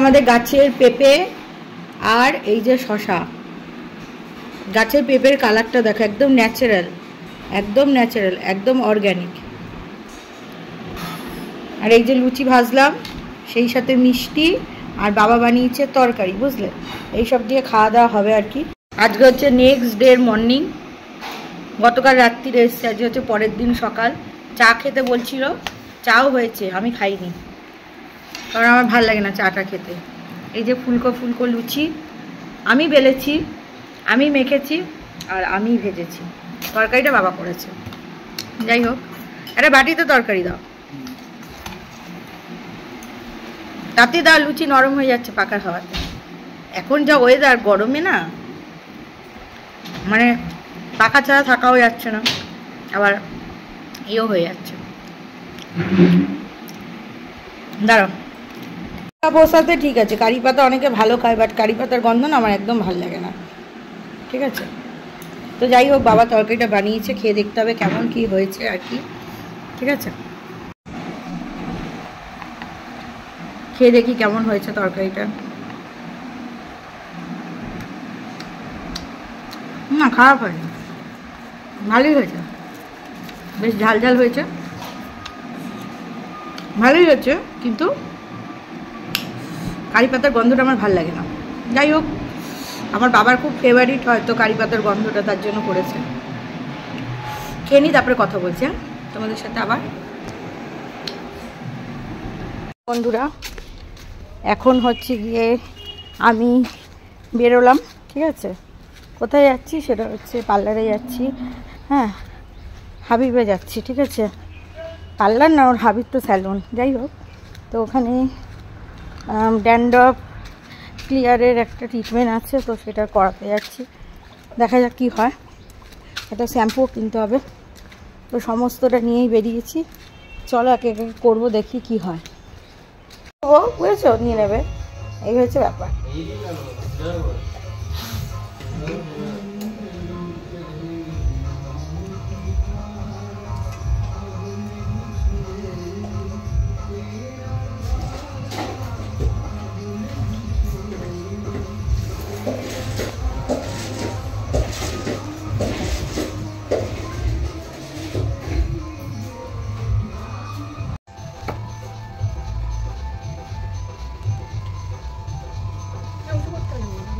আমাদের গাছের পেঁপে আর এই যে শশা, গাছের পেঁপের কালারটা দেখো, একদম ন্যাচারাল, একদম ন্যাচারাল, একদম অর্গ্যানিক। আর এই যে লুচি ভাজলাম, সেই সাথে মিষ্টি, আর বাবা বানিয়েছে তরকারি, বুঝলে? এইসব দিয়ে খাওয়া দাওয়া হবে আর কি। আজকে হচ্ছে নেক্সট ডের মর্নিং। গতকাল রাত্রিরে এসছে, আজকে হচ্ছে পরের দিন সকাল। চা খেতে বলছিল, চাও হয়েছে, আমি খাইনি কারণ আমার ভালো লাগে না চাটা খেতে। এই যে ফুলকো ফুলকো লুচি আমি বেলেছি, আমি মেখেছি, আর আমি ভেজেছি। তরকারিটা বাবা করেছে। যাই হোক, একটা বাটিতে তরকারি দাও, তাতে দাও, লুচি নরম হয়ে যাচ্ছে পাকার হাওয়াতে। এখন যা ওয়েদার, গরমে না মানে পাকা ছাড়া থাকাও যাচ্ছে না, আবার ইয়েও হয়ে যাচ্ছে। দাঁড়াও, বসাতে ঠিক আছে, কারি পাতা অনেকে ভালো খায়, বাট কারি পাতার গন্ধ না আমার একদম ভালো লাগে না, ঠিক আছে? তো যাই হোক, বাবা তরকারিটা বানিয়েছে, খেয়ে দেখতে হবে কেমন কি হয়েছে আর কি, ঠিক আছে? খেয়ে দেখি কেমন হয়েছে তরকারিটা। না, খারাপ হয়নি, ভালোই হয়েছে, বেশ ঝাল ঝাল হয়েছে, ভালোই হয়েছে, কিন্তু কারি পাতার গন্ধটা আমার ভালো লাগে না। যাই হোক, আমার বাবার খুব ফেভারিট হয়তো কারি পাতার গন্ধটা, তার জন্য করেছে। খেয়ে নি, তারপরে কথা বলছি হ্যাঁ তোমাদের সাথে আবার। বন্ধুরা, এখন হচ্ছে গিয়ে আমি বেরোলাম, ঠিক আছে? কোথায় যাচ্ছি সেটা হচ্ছে পার্লারে যাচ্ছি, হ্যাঁ, হাবিবে যাচ্ছি, ঠিক আছে? পার্লার না, ওর হাবিব তো স্যালুন। যাই হোক, তো ওখানে ড্যান্ড্রফ ক্লিয়ারের একটা ট্রিটমেন্ট আছে, তো সেটা করাতে যাচ্ছি। দেখা যাক কী হয়। একটা শ্যাম্পুও কিনতে হবে, তো সমস্তটা নিয়েই বেরিয়েছি। চলো একে একে করবো, দেখি কি হয়। ও বুঝেছো, নিয়ে নেবে, এই হচ্ছে ব্যাপার।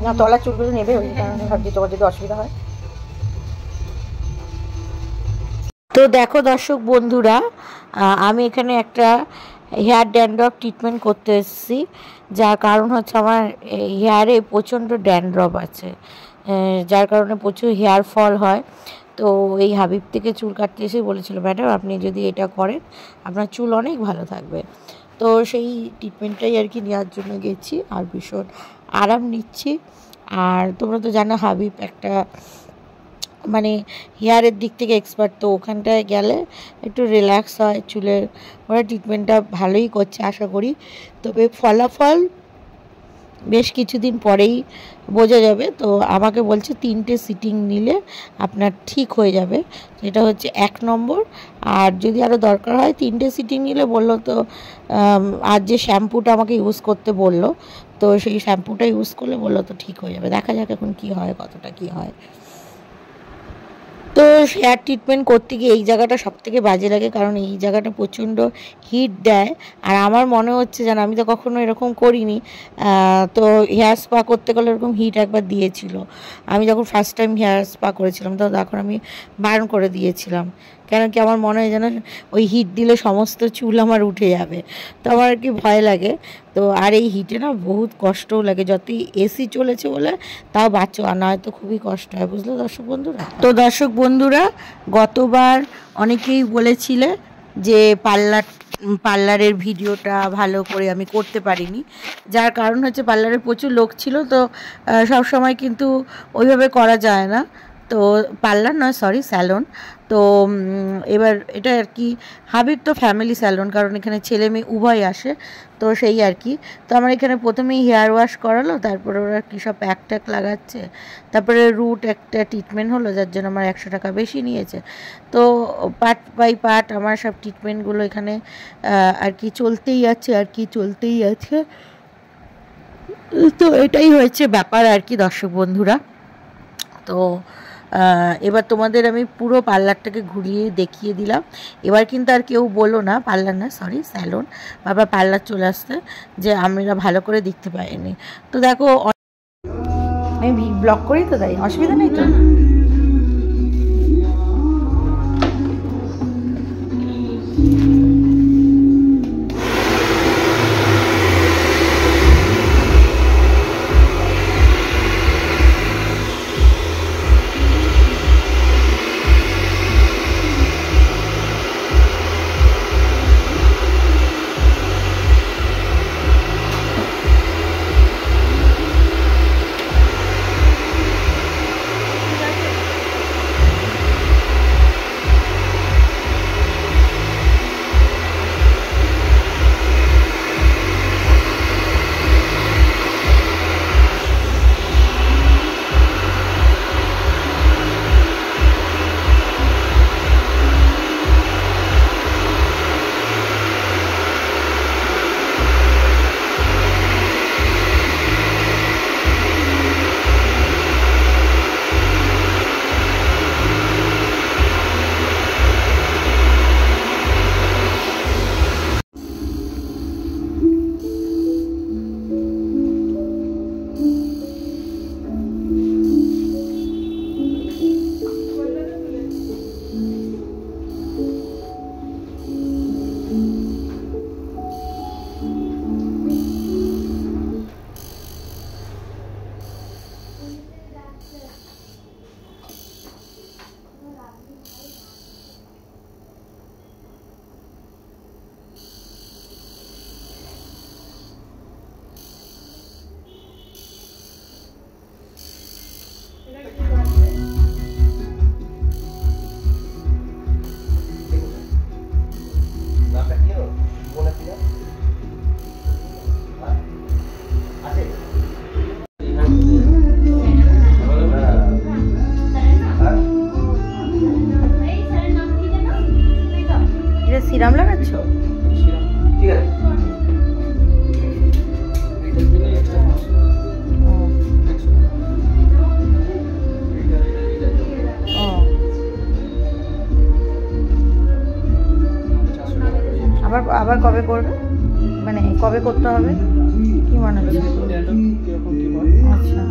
না, তলার চুলগুলো নেবে, ওই কারণে ভাবছি তোমার যদি অসুবিধা হয়। তো দেখো দর্শক বন্ধুরা, আমি এখানে একটা হেয়ার ড্যান্ড্রফ ট্রিটমেন্ট করতে এসেছি। যার কারণ হচ্ছে আমার হেয়ারে প্রচণ্ড ড্যান্ড্রফ আছে, যার কারণে প্রচুর হেয়ার ফল হয়। তো এই হাবিব থেকে চুল কাটতে এসে বলেছিল, ম্যাডাম আপনি যদি এটা করেন আপনার চুল অনেক ভালো থাকবে। তো সেই ট্রিটমেন্টটাই আর কি নেওয়ার জন্য গেছি, আর ভীষণ আরাম নিচ্ছি। আর তোমরা তো জানো হাবিব একটা মানে হেয়ারের দিক থেকে এক্সপার্ট, তো ওখানটায় গেলে একটু রিল্যাক্স হয় চুলের। ওরা ট্রিটমেন্টটা ভালোই করছে আশা করি, তবে ফলাফল বেশ কিছুদিন পরেই বোঝা যাবে। তো আমাকে বলছে 3টে সিটিং নিলে আপনার ঠিক হয়ে যাবে, এটা হচ্ছে 1 নম্বর। আর যদি আরও দরকার হয় 3টে সিটিং নিলে বললো তো, আর যে শ্যাম্পুটা আমাকে ইউজ করতে বললো, তো সেই শ্যাম্পুটা ইউজ করলে বললো তো ঠিক হয়ে যাবে। দেখা যাক এখন কি হয়, কতটা কি হয়। তো হেয়ার ট্রিটমেন্ট করতে গিয়ে এই জায়গাটা সবথেকে বাজে লাগে, কারণ এই জায়গাটা প্রচণ্ড হিট দেয়। আর আমার মনে হচ্ছে যেন, আমি তো কখনো এরকম করিনি, তো হেয়ার স্পা করতে গেলে এরকম হিট একবার দিয়েছিল। আমি যখন ফার্স্ট টাইম হেয়ার স্পা করেছিলাম, তো তখন আমি বারণ করে দিয়েছিলাম, কেন কি আমার মনে হয় যেন ওই হিট দিলে সমস্ত চুল আমার উঠে যাবে, তো আমার আর কি ভয় লাগে। তো আর এই হিটে না বহুত কষ্টও লাগে, যতই এসি চলেছে বলে তাও বাঁচো, আর নয়তো খুবই কষ্ট হয়, বুঝলো দর্শক বন্ধুরা? তো দর্শক বন্ধুরা, গতবার অনেকেই বলেছিলে যে পার্লারের ভিডিওটা ভালো করে আমি করতে পারিনি, যার কারণ হচ্ছে পার্লারে প্রচুর লোক ছিল, তো সব সময় কিন্তু ওইভাবে করা যায় না। তো পার্লার নয়, সরি, স্যালন। তো এবার এটা আর কি হাবিব তো ফ্যামিলি স্যালন, কারণ এখানে ছেলে মেয়ে উভয় আসে, তো সেই আর কি। তো আমার এখানে প্রথমেই হেয়ার ওয়াশ করালো, তারপরে ওরা কী সব প্যাক ট্যাক লাগাচ্ছে, তারপরে রুট একটা ট্রিটমেন্ট হলো, যার জন্য আমার 100 টাকা বেশি নিয়েছে। তো পার্ট বাই পার্ট আমার সব ট্রিটমেন্টগুলো এখানে আর কি চলতেই আছে, আর কি চলতেই আছে। তো এটাই হয়েছে ব্যাপার আর কি দর্শক বন্ধুরা। তো এবার তোমাদের আমি পুরো পার্লারটাকে ঘুরিয়ে দেখিয়ে দিলাম। এবার কিন্তু আর কেউ বলো না, পার্লার না সরি স্যালন, বারবার পার্লার চলে আসতে, যে আমরা ভালো করে দেখতে পাইনি। তো দেখো আমি ব্লগ করি তো, তাই অসুবিধা নেই তো। সিরাম লাগাচ্ছ? ঠিক আছে। আবার কবে করবে, মানে কবে করতে হবে কি মনে হচ্ছে? আচ্ছা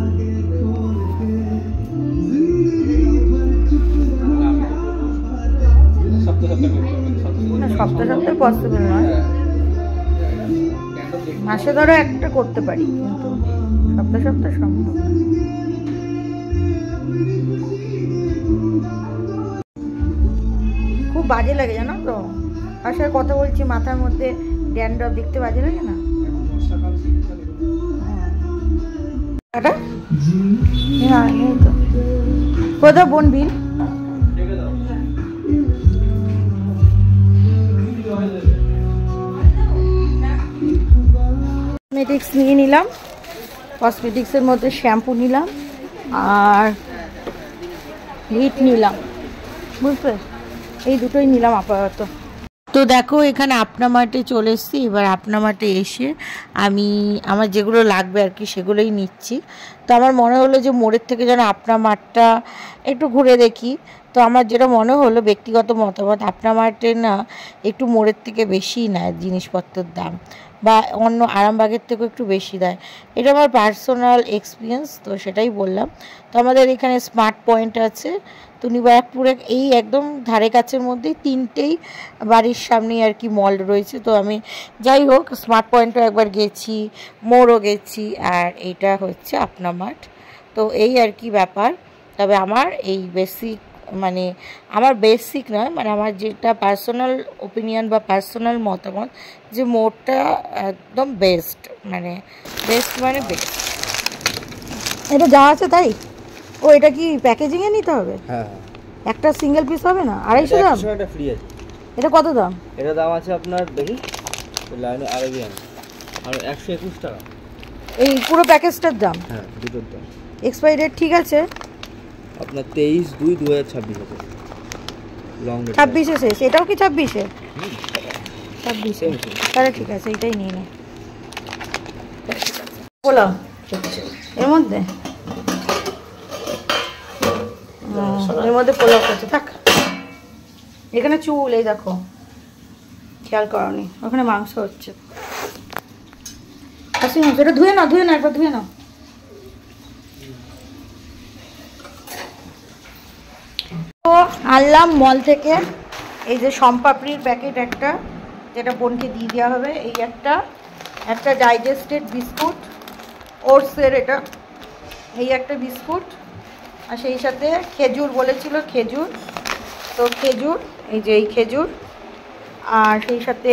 সপ্তাহে পসিবল নয়, মাসে ধরো একটা করতে পারি, কিন্তু সপ্তাহে সম্ভব না। খুব বাজে লাগে জানো তো, আসলে কথা বলছি মাথার মধ্যে ড্যান্ড্রফ, দেখতে বাজে লাগে না? হ্যাঁ এই তো কোথাও বোন বিল কসমেটিক্স নিয়ে নিলাম, কসমেটিক্সের মধ্যে শ্যাম্পু নিলাম আর হিট নিলাম, বুঝলে এই দুটোই নিলাম আপাতত। তো দেখো এখানে আপনা মার্টে চলে এসেছি। এবার আপনা মার্টে এসে আমি আমার যেগুলো লাগবে আর কি সেগুলোই নিচ্ছি। তো আমার মনে হলো যে মোড়ের থেকে যেন আপনা মার্টটা একটু ঘুরে দেখি। তো আমার যেটা মনে হলো ব্যক্তিগত মতামত, আপনা মার্টে না একটু মোড়ের থেকে বেশিই নেয় জিনিসপত্রের দাম, বা অন্য আরামবাগের থেকেও একটু বেশি দেয়। এটা আমার পার্সোনাল এক্সপিরিয়েন্স, তো সেটাই বললাম। তো আমাদের এখানে স্মার্ট পয়েন্ট আছে তুনিবারপুরে, এই একদম ধারে কাছের মধ্যেই তিনটেই বাড়ির সামনেই আর কি মল রয়েছে। তো আমি যাই হোক স্মার্ট পয়েন্টও একবার গেছি, মোড়ও গেছি, আর এইটা হচ্ছে আপনা মার্ট। তো এই আর কি ব্যাপার। তবে আমার এই বেসিক মানে আমার বেসিক নয়, মানে আমার যেটা পার্সোনাল ওপিনিয়ন বা পার্সোনাল মতামত, যে মোড়টা একদম বেস্ট, মানে বেস্ট মানে বেস্ট। এটা যা আছে তাই। ও এটা কি প্যাকেজিংয়ে নিতে হবে? হ্যাঁ একটা সিঙ্গেল পিস হবে না? 250 দাম? এটা ফ্রি আছে। এটা কত দাম? এটা দাম আছে আপনার দেখি লাইনে আরবিয়ান আর 121 টাকা। এই পুরো প্যাকেজটার দাম? হ্যাঁ দুটোর দাম। এক্সপায়ারি ডেট ঠিক আছে আপনার 23/2/2026 আছে। লং ডেট 26-এ শেষ। এটাও কি 26-এ? 26-এ, তাহলে ঠিক আছে এটাই নিয়ে নে। পোলাও এর মধ্যে এর মধ্যে পোলাও করছে থাক। এখানে চুল, এই দেখো খেয়াল করনি, ওখানে মাংস হচ্ছে। খাসি মাংস, এটা ধুয়ে নাও, ধুয়ে নাও, একবার ধুয়ে নাও। তো আনলাম মল থেকে এই যে সম্পাপড়ির প্যাকেট একটা, যেটা বোনকে দিয়ে দেওয়া হবে। এই একটা ডাইজেস্টেড বিস্কুট, ওটসের এটা, এই একটা বিস্কুট, আর সেই সাথে খেজুর বলেছিল, খেজুর, তো খেজুর, এই যে এই খেজুর, আর সেই সাথে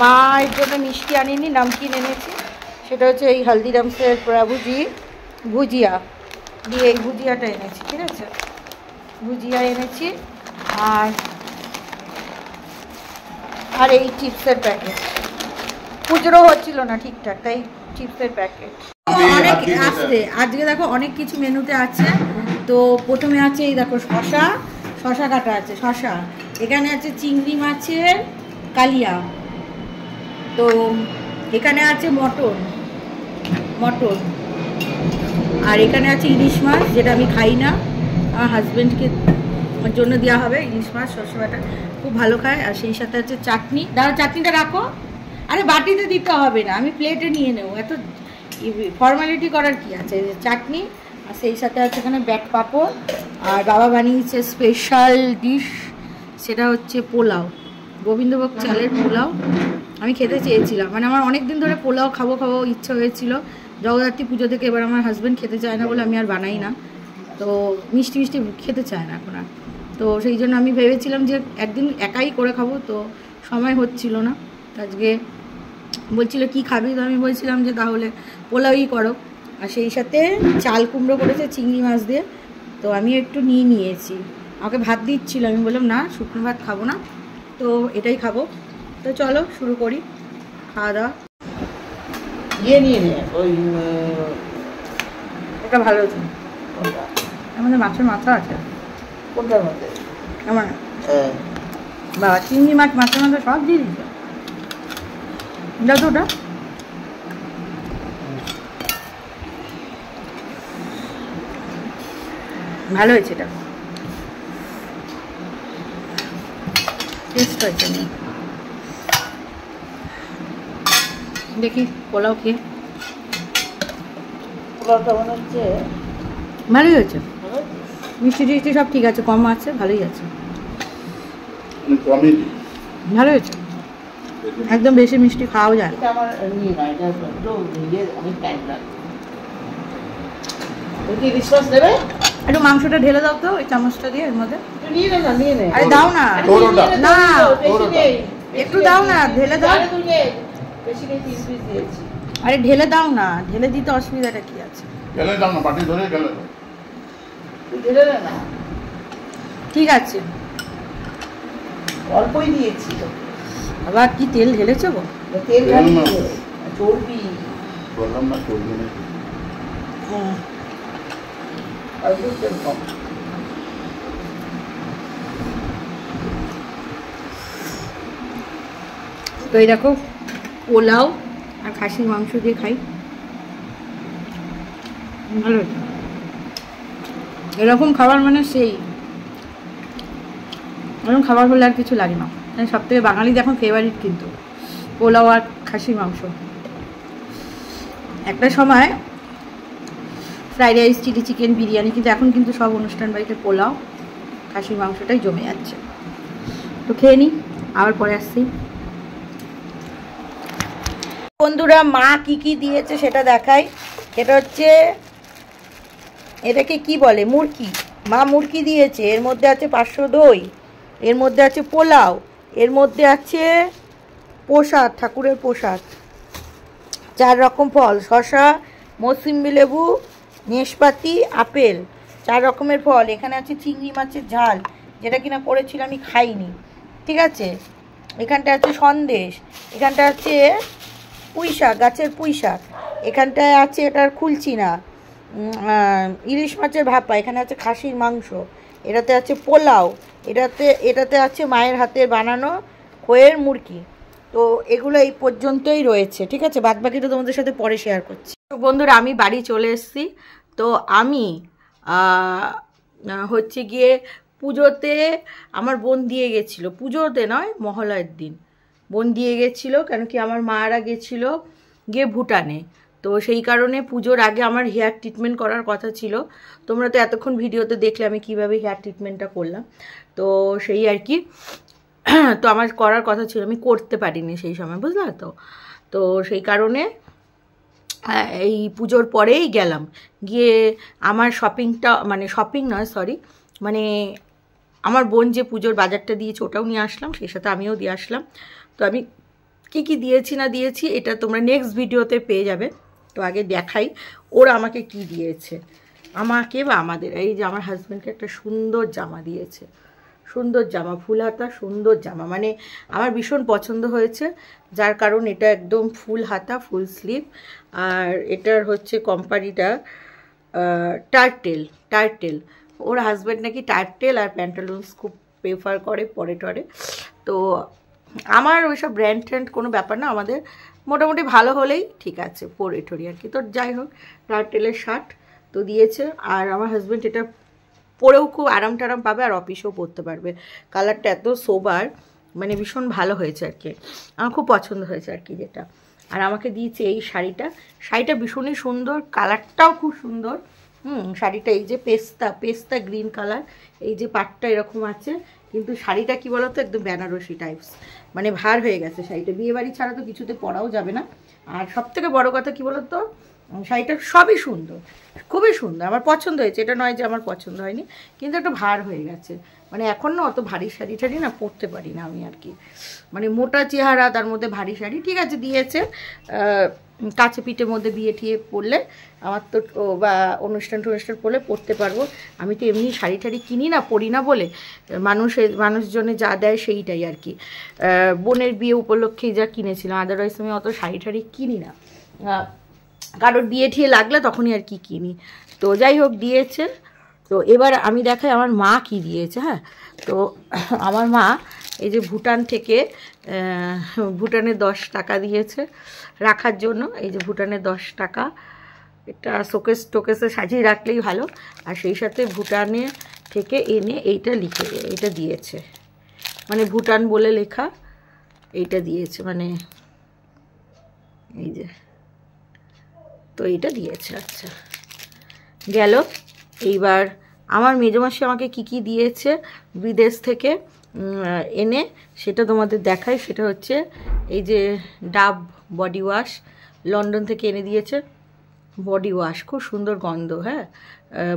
মায়ের জন্য মিষ্টি আনিনি, নামকিন এনেছি, সেটা হচ্ছে এই হলদিরামসের প্রভুজি ভুজিয়া দিয়ে, এই ভুজিয়াটা এনেছি, ঠিক আছে, ভুজিয়া এনেছি। আর এই চিপসের প্যাকেট, খুচরো হচ্ছিল না ঠিকঠাক, তাই চিপসের প্যাকেট। অনেক আসছে আজকে, দেখো অনেক কিছু মেনুতে আছে। তো প্রথমে আছে এই দেখো শশা কাটা আছে, শশা, এখানে আছে চিংড়ি মাছের কালিয়া, তো এখানে আছে মটন, আর এখানে আছে ইলিশ মাছ, যেটা আমি খাই না, আমার হাজব্যান্ডকে জন্য দেওয়া হবে ইলিশ মাছ, শশাটা খুব ভালো খায়। আর সেই সাথে আছে চাটনি, দাঁড়া চাটনিটা রাখো, আরে বাটিতে দিতে হবে না, আমি প্লেটে নিয়ে নেবো, এত ফর্মালিটি করার কি আছে। চাটনি, আর সেই সাথে আছে এখানে ব্যাট পাঁপড়, আর বাবা বানিয়েছে স্পেশাল ডিশ, সেটা হচ্ছে পোলাও, গোবিন্দভোগ চালের পোলাও। আমি খেতে চেয়েছিলাম, মানে আমার অনেক দিন ধরে পোলাও খাবো ইচ্ছা হয়েছিল জগদ্ধাত্রী পুজো থেকে। এবার আমার হাজব্যান্ড খেতে চায় না বলে আমি আর বানাই না, তো মিষ্টি খেতে চায় না এখন আর, তো সেই জন্য আমি ভেবেছিলাম যে একদিন একাই করে খাবো, তো সময় হচ্ছিল না। আজকে বলছিল কি খাবি, তো আমি বলছিলাম যে তাহলে পোলাওই করো। আর সেই সাথে চাল কুমড়ো করেছে চিংড়ি মাছ দিয়ে, তো আমি একটু নিয়েছি, আমাকে ভাত দিচ্ছিল, আমি বললাম না শুকনো ভাত খাবো না, তো এটাই খাবো। তো চলো শুরু করি খাওয়া দাওয়া। নিয়ে নে ওই এটা ভালো হচ্ছে, আমাদের মাছের মাথা আছে, কোনটার মধ্যে আমার বাবা চিংড়ি মাছ, মাছের মাথা সব দিয়ে দিচ্ছে, দাও তো ওটা। ভালো হয়েছে, এটা টেস্ট হয়েছে। আমি দেখি পোলাও খেয়ে, পোলাওটা মনে হচ্ছে ভালোই হয়েছে, মিষ্টি টিষ্টি সব ঠিক আছে, কম আছে, ভালোই আছে, ভালো হয়েছে, একদম বেশি মিষ্টি খাওয়াও যায়। আমার নিয়ে না, এটা অনেক টাইম লাগবে। কি বিশ্বাস দেবে, একটু মাংসটা ঢেলে দাও তো ওই চামচটা দিয়ে এর মধ্যে, নিয়ে নে। আরে দাও না, না একটু দাও না, ঢেলে দাও, বেশি নেই, 3 পিস দিয়েছি। আরে ঢেলে দাও না, ঢেলে দিতে অসুবিধাটা কি আছে, গেলে দাও না, বাটি ধরে গেলে দাও, তুই ঢেলে দে না, ঠিক আছে, অল্পই দিয়েছি তো। আবার কি তেল ঢেলেছো গো, তেল ঢালি চর্বি, বললাম না চলবে না। অল্প তেল কম। তো এই দেখো পোলাও আর খাসির মাংস দিয়ে খাই, ভালো, এরকম খাবার মানে সেই এরকম খাবার হলে আর কিছু লাগে না। সব থেকে বাঙালিদের এখন ফেভারিট কিন্তু পোলাও আর খাসির মাংস। একটা সময় fried rice, chilli chicken, biryani, কিন্তু এখন কিন্তু সব অনুষ্ঠান বাড়িতে পোলাও খাসির মাংসটাই জমে যাচ্ছে। তো খেয়ে নিই, আবার পরে আসছি। বন্ধুরা মা কি দিয়েছে সেটা দেখাই। এটা হচ্ছে, এটাকে কি বলে, মুরকি, মা মুরকি দিয়েছে। এর মধ্যে আছে 500 দই, এর মধ্যে আছে পোলাও, এর মধ্যে আছে প্রসাদ, ঠাকুরের প্রসাদ, 4 রকম ফল, শসা, মৌসুম্বি লেবু, নেশপাতি, আপেল, 4 রকমের ফল। এখানে আছে চিংড়ি মাছের ঝাল, যেটা কিনা করেছিল আমি খাইনি, ঠিক আছে। এখানটা আছে সন্দেশ, এখানটা আছে পুঁই শাক, গাছের পুঁই শাক, এখানটায় আছে, এটার খুলছি না, ইলিশ মাছের ভাপা, এখানে আছে খাসির মাংস, এটাতে আছে পোলাও, এটাতে আছে মায়ের হাতের বানানো খইয়ের মুরকি, তো এগুলো এই পর্যন্তই রয়েছে, ঠিক আছে, বাদ বাকিটা তোমাদের সাথে পরে শেয়ার করছি। তো বন্ধুরা আমি বাড়ি চলে এসেছি। তো আমি হচ্ছে গিয়ে পুজোতে আমার বোন দিয়ে গেছিলো, পুজোতে নয় মহালয়ের দিন বোন দিয়ে গেছিলো, কেন কি আমার মারা গেছিলো গিয়ে ভুটানে। তো সেই কারণে পুজোর আগে আমার হেয়ার ট্রিটমেন্ট করার কথা ছিল। তোমরা তো এতক্ষণ ভিডিওতে দেখলে আমি কিভাবে হেয়ার ট্রিটমেন্টটা করলাম। তো সেই আর কি, তো আমার করার কথা ছিল, আমি করতে পারিনি সেই সময়, বুঝলা তো। তো সেই কারণে এই পুজোর পরেই গেলাম, গিয়ে আমার শপিংটা, মানে শপিং নয় সরি, মানে আমার বোন যে পুজোর বাজারটা দিয়েছে ওটাও নিয়ে আসলাম, সেই সাথে আমিও দিয়ে আসলাম। তো আমি কী কী দিয়েছি না দিয়েছি এটা তোমরা নেক্সট ভিডিওতে পেয়ে যাবে। তো আগে দেখাই ওরা আমাকে কি দিয়েছে, আমাকে বা আমাদের, এই যে আমার হাজব্যান্ডকে একটা সুন্দর জামা দিয়েছে, সুন্দর জামা, ফুল হাতা সুন্দর জামা, মানে আমার ভীষণ পছন্দ হয়েছে, যার কারণ এটা একদম ফুল হাতা ফুল স্লিভ। আর এটার হচ্ছে কোম্পানিটা টার্টেল। ওর হাজব্যান্ড নাকি টার্টেল আর প্যান্টালুন্স খুব প্রেফার করে পরে টরে। তো আমার ওইসব ব্র্যান্ড ট্র্যান্ড কোনো ব্যাপার না, আমাদের মোটামুটি ভালো হলেই ঠিক আছে পরে টরি আর কি। তো যাই হোক, টার্টেলের শার্ট তো দিয়েছে, আর আমার হাজব্যান্ড এটা পরেও খুব আরাম টারাম পাবে, আর অফিসেও পরতে পারবে। কালারটা এত সোবার, মানে ভীষণ ভালো হয়েছে আর কি, আমার খুব পছন্দ হয়েছে আর কি যেটা। আর আমাকে দিয়েছে এই শাড়িটা ভীষণই সুন্দর, কালারটাও খুব সুন্দর। শাড়িটা এই যে পেস্তা গ্রিন কালার, এই যে পাটটা এরকম আছে, কিন্তু শাড়িটা কি বলতো একদম বেনারসি টাইপস, মানে ভার হয়ে গেছে শাড়িটা, বিয়ে বাড়ি ছাড়া তো কিছুতে পরাও যাবে না। আর সব থেকে বড়ো কথা কি বলতো, শাড়িটা সবই সুন্দর, খুবই সুন্দর, আমার পছন্দ হয়েছে, এটা নয় যে আমার পছন্দ হয়নি, কিন্তু একটা ভার হয়ে গেছে, মানে এখন না অত ভারী শাড়ি টাড়ি না পরতে পারি না আমি আর কি, মানে মোটা চেহারা তার মধ্যে ভারী শাড়ি, ঠিক আছে দিয়েছে, কাছে পিঠের মধ্যে বিয়ে ঠিয়ে পরলে আমার তো, বা অনুষ্ঠান টনুষ্ঠান পরলে পরতে পারবো। আমি তো এমনি শাড়ি টাড়ি কিনি না, পরি না বলে, মানুষজনে যা দেয় সেইটাই আর কি, বোনের বিয়ে উপলক্ষেই যা কিনেছিলাম, আদারওয়াইজ আমি অত শাড়ি টাড়ি কিনি না, কারোর বিয়ে ঠিয়ে লাগলে তখনই আর কি কিনি। তো যাই হোক দিয়েছে। তো এবার আমি দেখাই আমার মা কি দিয়েছে। হ্যাঁ, তো আমার মা এই যে ভুটান থেকে ভুটানে 10 টাকা দিয়েছে রাখার জন্য, এই যে ভুটানে 10 টাকা, এটা টোকেসে সাজিয়ে রাখলেই ভালো। আর সেই সাথে ভুটানে থেকে এনে এইটা দিয়েছে, মানে ভুটান বলে লেখা, এইটা দিয়েছে, মানে এই যে, তো এইটা দিয়েছে। আচ্ছা গেল। এইবার আমার মেজমাসি আমাকে কি দিয়েছে বিদেশ থেকে এনে, সেটা তোমাদের দেখাই। সেটা হচ্ছে এই যে ডাব বডি ওয়াশ, লন্ডন থেকে এনে দিয়েছে বডি ওয়াশ, খুব সুন্দর গন্ধ। হ্যাঁ,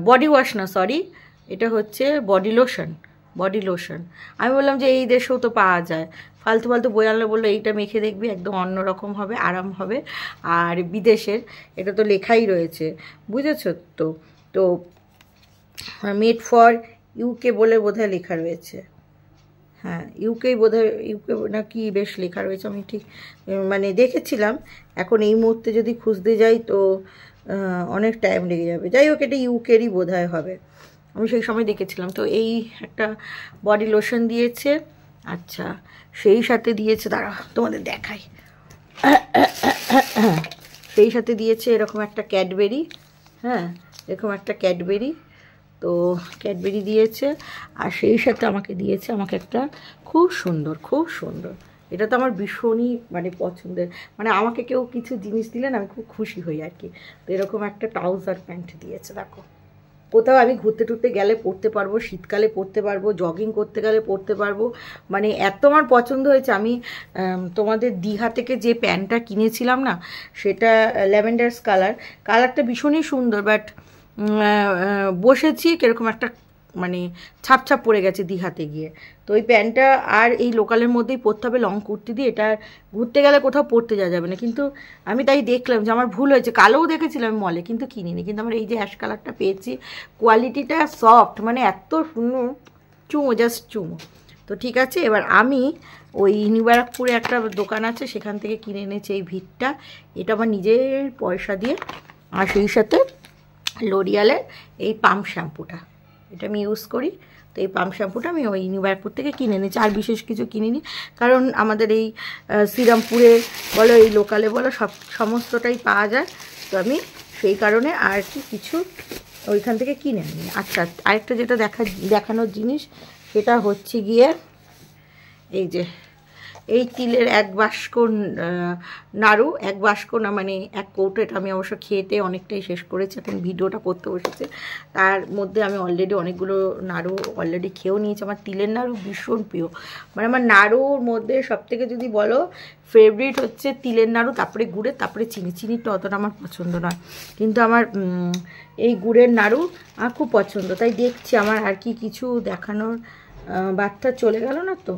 বডি ওয়াশ না সরি, এটা হচ্ছে বডি লোশন। আমি বললাম যে এই দেশেও তো পাওয়া যায়, ফালতু বই আনলে বললো এইটা মেখে দেখবি একদম অন্যরকম হবে, আরাম হবে। আর বিদেশের এটা তো লেখাই রয়েছে, বুঝেছো তো। তো মেড ফর ইউকে বলে বোধহয় লেখা রয়েছে, হ্যাঁ ইউকে বোধহয়, ইউকে না কি বেশ লেখা রয়েছে, আমি ঠিক মানে দেখেছিলাম। এখন এই মুহূর্তে যদি খুঁজতে যাই তো অনেক টাইম লেগে যাবে। যাই হোক, এটা ইউকেরই বোধহয় হবে, আমি সেই সময় দেখেছিলাম। তো এই একটা বডি লোশন দিয়েছে। আচ্ছা, সেই সাথে দিয়েছে, দাঁড়া তোমাদের দেখাই, সেই সাথে দিয়েছে এরকম একটা ক্যাডবেরি। হ্যাঁ, এরকম একটা ক্যাডবেরি, তো ক্যাডবেরি দিয়েছে। আর সেই সাথে আমাকে দিয়েছে একটা খুব সুন্দর, এটা তো আমার ভীষণই মানে পছন্দের, মানে আমাকে কেউ কিছু জিনিস দিলেন আমি খুব খুশি হই আর কি। তো এরকম একটা ট্রাউজার প্যান্ট দিয়েছে, দেখো কোথাও আমি ঘুরতে টুরতে গেলে পরতে পারবো, শীতকালে পরতে পারবো, জগিং করতে গেলে পরতে পারবো, মানে এত আমার পছন্দ হয়েছে। আমি তোমাদের দীঘা থেকে যে প্যান্টটা কিনেছিলাম না, সেটা ল্যাভেন্ডার্স কালারটা ভীষণই সুন্দর, বাট বসেছি কীরকম একটা মানে ছাপ পড়ে গেছে দীঘাতে গিয়ে। তো ওই প্যান্টটা আর এই লোকালের মধ্যেই পরতে হবে, লং কুর্তি দিয়ে, এটা ঘুরতে গেলে কোথাও পরতে যাওয়া যাবে না। কিন্তু আমি তাই দেখলাম যে আমার ভুল হয়েছে, কালোও দেখেছিলাম আমি মলে, কিন্তু কিনিনি। কিন্তু আমার এই যে অ্যাশ কালারটা পেয়েছি, কোয়ালিটিটা সফট, মানে এত সুন্দর, জাস্ট চুমো। তো ঠিক আছে, এবার আমি ওই নিউ ব্যারাকপুরে একটা দোকান আছে, সেখান থেকে কিনে এনেছি এই ভিটটা, এটা আমার নিজের পয়সা দিয়ে। আর সেই সাথে লরিয়ালের এই পাম্প শ্যাম্পুটা, এটা আমি ইউজ করি। তো এই পাম্প শ্যাম্পুটা আমি ওই নিউ ব্যারাকপুর থেকে কিনে এনেছি, আর বিশেষ কিছু কিনিনি, কারণ আমাদের এই শ্রীরামপুরে বলো এই লোকালে বলো সমস্তটাই পাওয়া যায়। তো আমি সেই কারণে আর কি কিছু ওইখান থেকে কিনে আনি। আচ্ছা, আরেকটা যেটা দেখানোর জিনিস সেটা হচ্ছে গিয়ে এই যে এই তিলের 1 বাস্ক নাড়ু, 1 বাস্ক না মানে 1 কৌটো, এটা আমি অবশ্য খেতে অনেকটাই শেষ করেছি, এখন ভিডিওটা করতে বসেছে। তার মধ্যে আমি অলরেডি অনেকগুলো নাড়ু অলরেডি খেয়েও নিয়েছি। আমার তিলের নাড়ু ভীষণ প্রিয়, মানে আমার নাড়ুর মধ্যে সবথেকে যদি বলো ফেভারিট হচ্ছে তিলের নাড়ু, তারপরে গুড়ের, তারপরে চিনিটা অতটা আমার পছন্দ নয়, কিন্তু আমার এই গুড়ের নাড়ু আমার খুব পছন্দ। তাই দেখছি আমার আর কি কিছু দেখানোর, বার্তা চলে গেল না তো,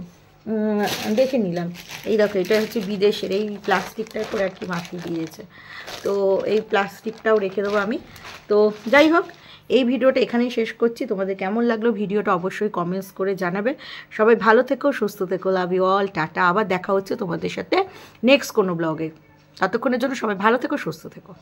দেখে নিলাম। এই দেখো, এটা হচ্ছে বিদেশের, এই প্লাস্টিকটায় করে আর কি মাখিয়ে দিয়েছে, তো এই প্লাস্টিকটাও রেখে দেবো আমি। তো যাই হোক, এই ভিডিওটা এখানেই শেষ করছি। তোমাদের কেমন লাগলো ভিডিওটা অবশ্যই কমেন্টস করে জানাবে। সবাই ভালো থেকো, সুস্থ থেকো, লাভ ইউ অল, টাটা। আবার দেখা হচ্ছে তোমাদের সাথে নেক্সট কোনো ব্লগে। ততক্ষণের জন্য সবাই ভালো থেকো, সুস্থ থেকো।